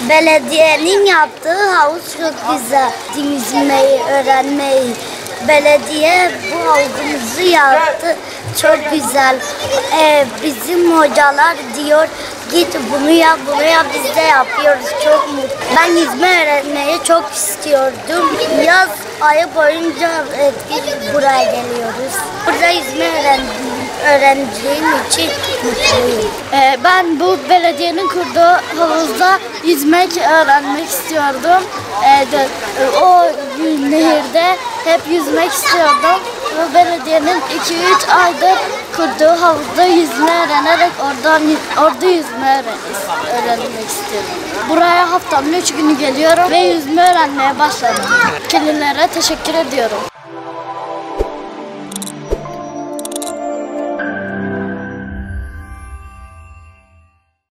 Belediyenin yaptığı havuz çok güzel. Yüzmeyi, öğrenmeyi. Belediye bu havuzumuzu yaptı. Çok güzel. Bizim hocalar diyor git bunu yap, bunu yap. Biz de yapıyoruz. Çok mutlu. Ben yüzme öğrenmeyi çok istiyordum. Yaz ayı boyunca buraya geliyoruz. Burada yüzme öğrendiğim için mutluyum. Ben bu belediyenin kurduğu havuzda yüzmek öğrenmek istiyordum. O nehirde hep yüzmek istiyordum. Bu belediyenin 2-3 aydır kurduğu havuzda yüzme öğrenerek orada yüzme öğrenmek istiyorum. Buraya haftanın 3 günü geliyorum ve yüzme öğrenmeye başladım. Yetkililere teşekkür ediyorum.